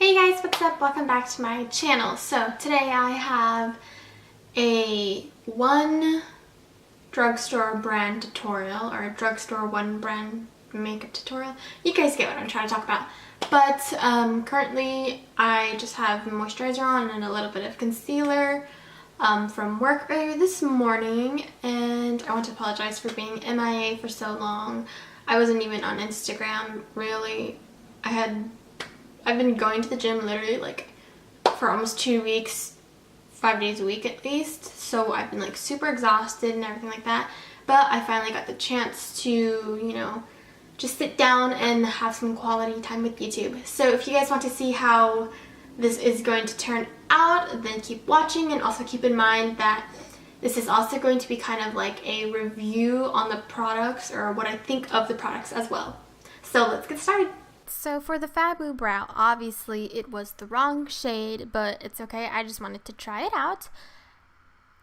Hey guys, what's up? Welcome back to my channel. So today I have a one drugstore brand tutorial, or a drugstore one brand makeup tutorial. You guys get what I'm trying to talk about. But currently I just have moisturizer on and a little bit of concealer from work earlier this morning, and I want to apologize for being MIA for so long. I wasn't even on Instagram really. I've been going to the gym literally like for almost 2 weeks, 5 days a week at least. So I've been like super exhausted and everything like that. But I finally got the chance to, just sit down and have some quality time with YouTube. So if you guys want to see how this is going to turn out, then keep watching, and also keep in mind that this is also going to be kind of like a review on the products, or what I think of the products as well. So let's get started. So for the FabuBrow, obviously it was the wrong shade, but it's okay. I just wanted to try it out.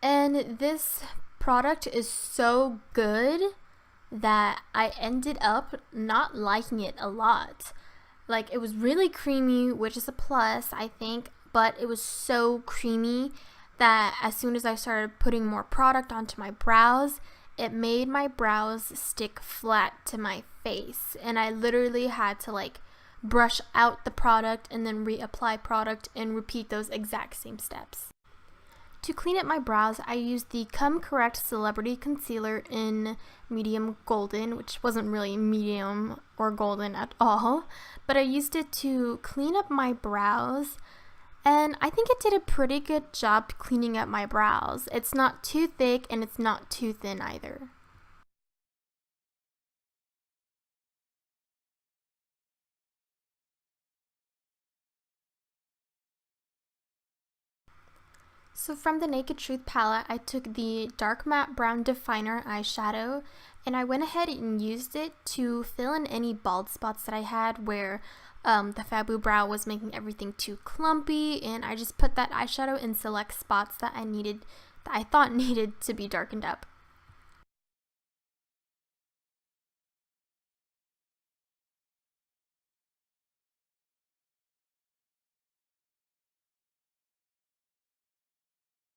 And this product is so good that I ended up not liking it a lot. Like, it was really creamy, which is a plus, I think, but it was so creamy that as soon as I started putting more product onto my brows, it made my brows stick flat to my face, and I literally had to like brush out the product and then reapply product and repeat those exact same steps. To clean up my brows, I used the Come Correct Celebrity Concealer in medium golden, which wasn't really medium or golden at all, but I used it to clean up my brows, and I think it did a pretty good job cleaning up my brows. It's not too thick and it's not too thin either. So from the Naked Truth palette, I took the Dark Matte Brown Definer eyeshadow, and I went ahead and used it to fill in any bald spots that I had where the FabuBrow was making everything too clumpy, and I just put that eyeshadow in select spots that I thought needed to be darkened up.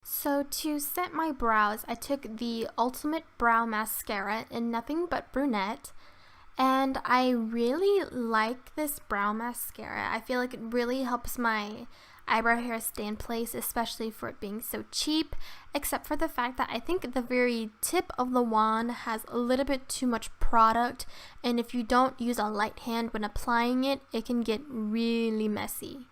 So to set my brows, I took the Ultimate Brow Mascara in Nothing But Brunette, and I really like this brow mascara. I feel like it really helps my eyebrow hair stay in place, especially for it being so cheap, except for the fact that I think the very tip of the wand has a little bit too much product, and if you don't use a light hand when applying it, it can get really messy.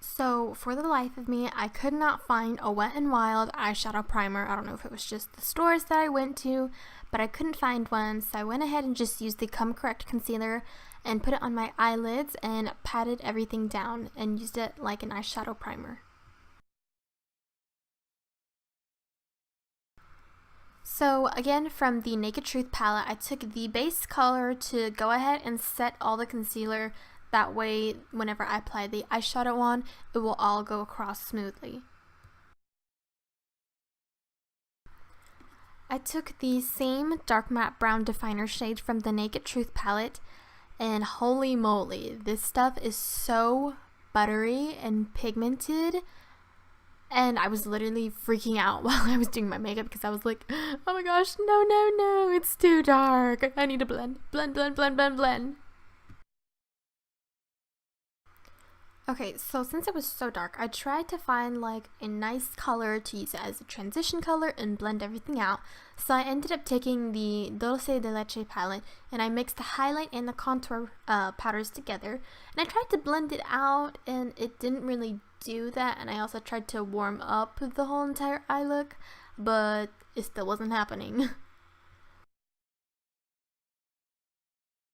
So for the life of me, I could not find a Wet n Wild eyeshadow primer. I don't know if it was just the stores that I went to, but I couldn't find one, so I went ahead and just used the Come Correct concealer and put it on my eyelids and patted everything down and used it like an eyeshadow primer. So again, from the Naked Truth palette, I took the base color to go ahead and set all the concealer. That way, whenever I apply the eyeshadow on, it will all go across smoothly. I took the same Dark Matte Brown Definer shade from the Naked Truth palette, and holy moly, this stuff is so buttery and pigmented. And I was literally freaking out while I was doing my makeup because I was like, oh my gosh, no, no, no, it's too dark. I need to blend, blend, blend, blend, blend, blend. Okay, so since it was so dark, I tried to find like a nice color to use as a transition color and blend everything out. So I ended up taking the Dulce de Leche palette, and I mixed the highlight and the contour powders together. And I tried to blend it out, and it didn't really do that. And I also tried to warm up the whole entire eye look, but it still wasn't happening.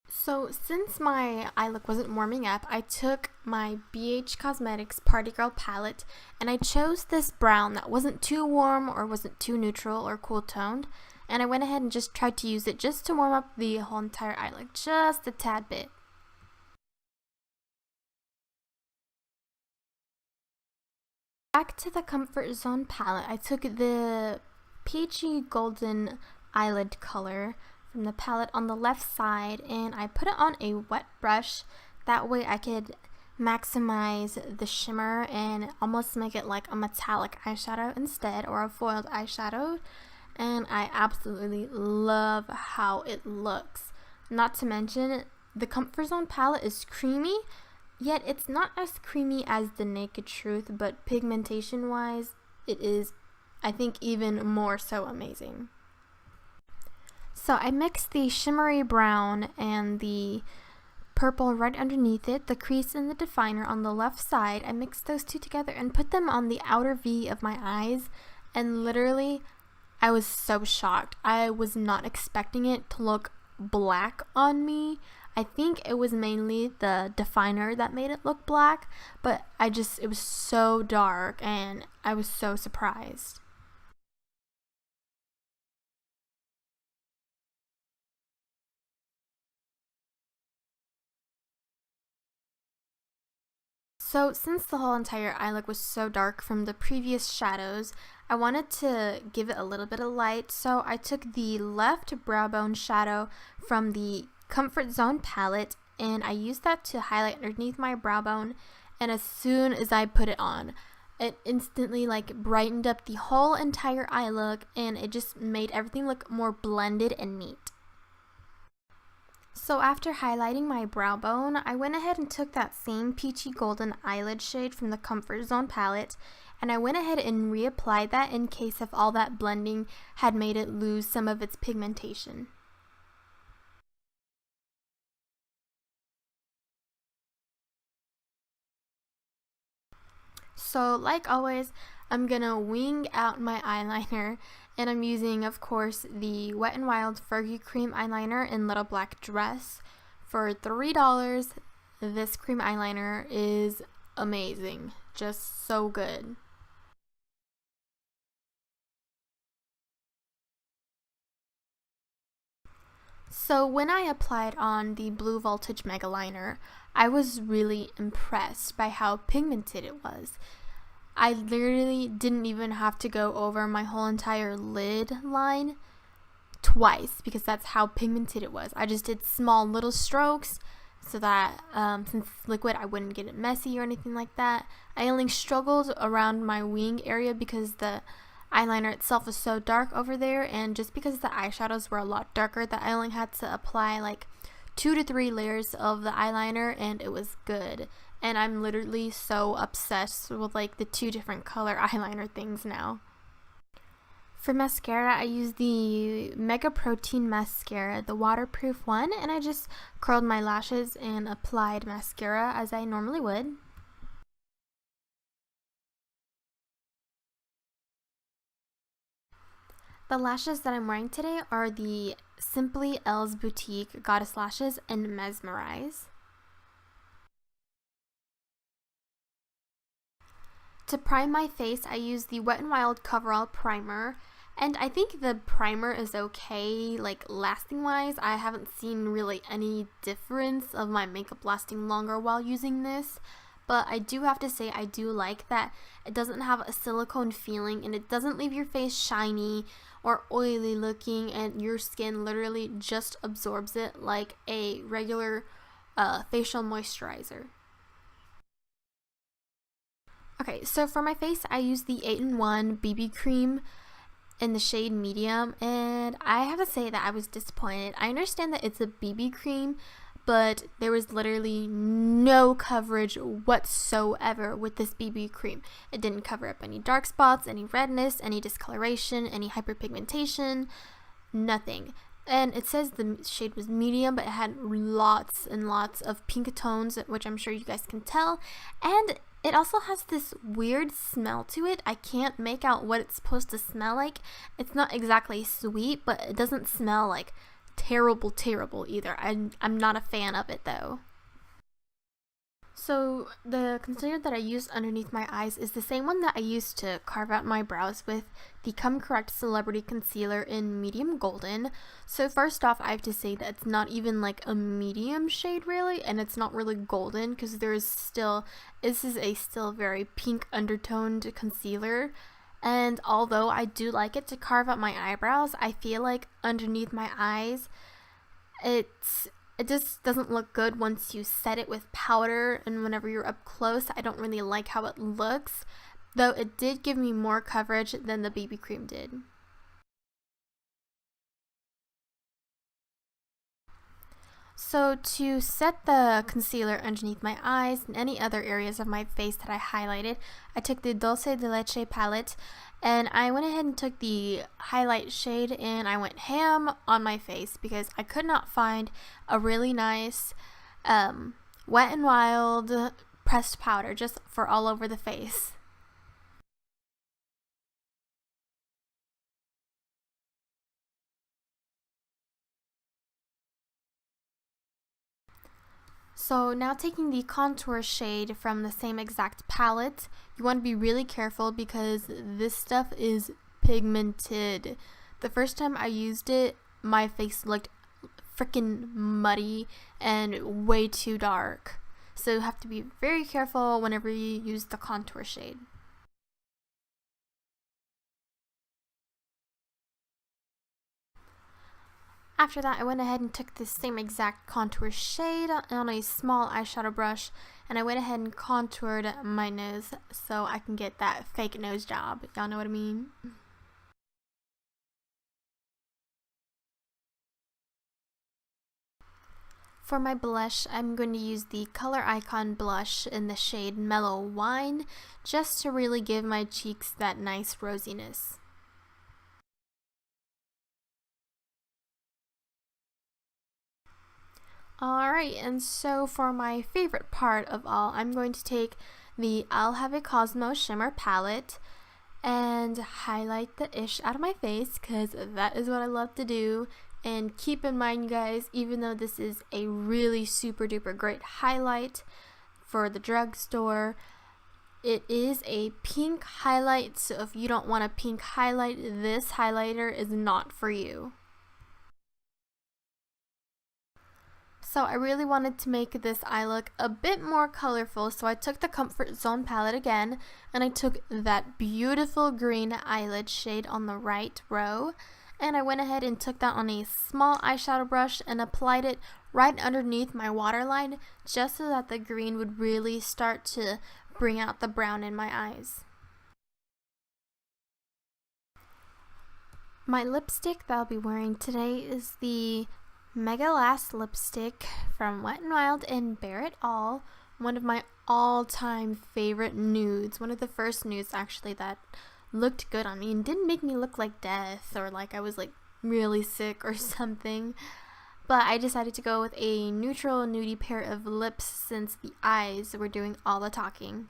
So since my eye look wasn't warming up, I took my BH Cosmetics Party Girl palette, and I chose this brown that wasn't too warm or wasn't too neutral or cool toned, and I went ahead and just tried to use it just to warm up the whole entire eye look, just a tad bit. Back to the Comfort Zone palette, I took the Peachy Golden eyelid color from the palette on the left side, and I put it on a wet brush. That way I could maximize the shimmer and almost make it like a metallic eyeshadow instead, or a foiled eyeshadow. And I absolutely love how it looks. Not to mention, the Comfort Zone palette is creamy, yet it's not as creamy as the Naked Truth, but pigmentation wise it is, I think, even more so amazing. So I mixed the shimmery brown and the purple right underneath it, the crease and the definer on the left side. I mixed those two together and put them on the outer V of my eyes, and literally I was so shocked. I was not expecting it to look black on me. I think it was mainly the definer that made it look black, but it was so dark and I was so surprised. So since the whole entire eye look was so dark from the previous shadows, I wanted to give it a little bit of light, so I took the left brow bone shadow from the Comfort Zone palette and I used that to highlight underneath my brow bone, and as soon as I put it on, it instantly like brightened up the whole entire eye look, and it just made everything look more blended and neat. So after highlighting my brow bone, I went ahead and took that same peachy golden eyelid shade from the Comfort Zone palette, and I went ahead and reapplied that in case if all that blending had made it lose some of its pigmentation. So like always, I'm gonna wing out my eyeliner, and I'm using, of course, the Wet n Wild Fergie cream eyeliner in Little Black Dress. For $3, this cream eyeliner is amazing, just so good. So when I applied on the Blue Voltage Megaliner, I was really impressed by how pigmented it was. I literally didn't even have to go over my whole entire lid line twice because that's how pigmented it was. I just did small little strokes so that since it's liquid, I wouldn't get it messy or anything like that. I only struggled around my wing area because the eyeliner itself was so dark over there, and just because the eyeshadows were a lot darker, that I only had to apply like 2 to 3 layers of the eyeliner and it was good. And I'm literally so obsessed with like the 2 different color eyeliner things now. For mascara, I use the Mega Protein Mascara, the waterproof one, and I just curled my lashes and applied mascara as I normally would. The lashes that I'm wearing today are the Simplee Elles Boutique Goddess Lashes in Mesmerize. To prime my face, I use the Wet n Wild Coverall Primer, and I think the primer is okay, like lasting wise. I haven't seen really any difference of my makeup lasting longer while using this, but I do have to say I do like that it doesn't have a silicone feeling and it doesn't leave your face shiny or oily looking, and your skin literally just absorbs it like a regular facial moisturizer. Okay, so for my face, I use the 8-in-1 BB cream in the shade medium, and I have to say that I was disappointed. I understand that it's a BB cream, but there was literally no coverage whatsoever with this BB cream. It didn't cover up any dark spots, any redness, any discoloration, any hyperpigmentation, nothing. And it says the shade was medium, but it had lots and lots of pink tones, which I'm sure you guys can tell. And it also has this weird smell to it. I can't make out what it's supposed to smell like. It's not exactly sweet, but it doesn't smell like terrible either. I'm not a fan of it though. So the concealer that I used underneath my eyes is the same one that I used to carve out my brows with, the Come Correct Celebrity Concealer in Medium Golden. So first off, I have to say that it's not even like a medium shade really, and it's not really golden because this is a still very pink undertoned concealer. And although I do like it to carve out my eyebrows, I feel like underneath my eyes, it just doesn't look good once you set it with powder, and whenever you're up close, I don't really like how it looks, though it did give me more coverage than the BB cream did. So to set the concealer underneath my eyes and any other areas of my face that I highlighted, I took the Dulce de Leche palette and I went ahead and took the highlight shade and I went ham on my face because I could not find a really nice Wet n Wild pressed powder just for all over the face. So now taking the contour shade from the same exact palette, you want to be really careful because this stuff is pigmented. The first time I used it, my face looked freaking muddy and way too dark. So you have to be very careful whenever you use the contour shade. After that, I went ahead and took the same exact contour shade on a small eyeshadow brush, and I went ahead and contoured my nose so I can get that fake nose job. Y'all know what I mean? For my blush, I'm going to use the Coloricon blush in the shade Mellow Wine, just to really give my cheeks that nice rosiness. Alright, and so for my favorite part of all, I'm going to take the I'll Have a Cosmo Shimmer palette and highlight the ish out of my face because that is what I love to do. And keep in mind, you guys, even though this is a really super duper great highlight for the drugstore, it is a pink highlight, so if you don't want a pink highlight, this highlighter is not for you. So I really wanted to make this eye look a bit more colorful, so I took the Comfort Zone palette again, and I took that beautiful green eyelid shade on the right row, and I went ahead and took that on a small eyeshadow brush and applied it right underneath my waterline, just so that the green would really start to bring out the brown in my eyes. My lipstick that I'll be wearing today is the Megalast lipstick from Wet n Wild and Bare It All, one of my all-time favorite nudes, one of the first nudes actually that looked good on me and didn't make me look like death or like I was like really sick or something. But I decided to go with a neutral nudie pair of lips since the eyes were doing all the talking.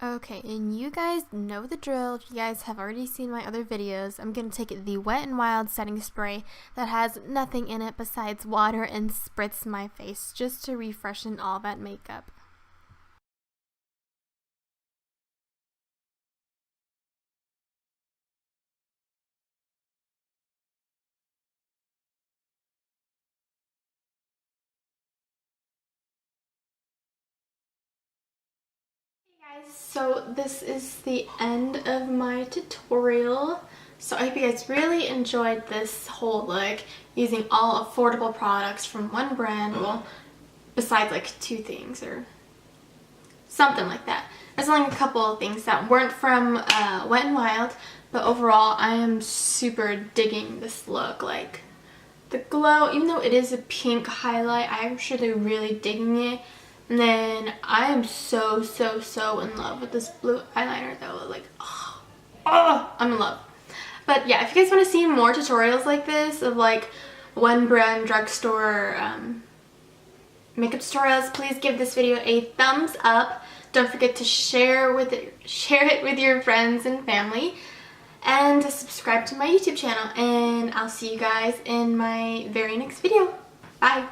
Okay, and you guys know the drill. If you guys have already seen my other videos, I'm going to take the Wet n Wild setting spray that has nothing in it besides water and spritz my face just to refreshen all that makeup. Guys, so this is the end of my tutorial. So I hope you guys really enjoyed this whole look using all affordable products from one brand, well, besides like 2 things or something like that. There's only a couple of things that weren't from Wet n Wild, but overall I am super digging this look. Like the glow, even though it is a pink highlight, I'm actually really digging it. And then I am so in love with this blue eyeliner though. Like, oh, I'm in love. But yeah, if you guys want to see more tutorials like this of like one brand drugstore makeup tutorials, please give this video a thumbs up. Don't forget to share it with your friends and family, and to subscribe to my YouTube channel. And I'll see you guys in my very next video. Bye.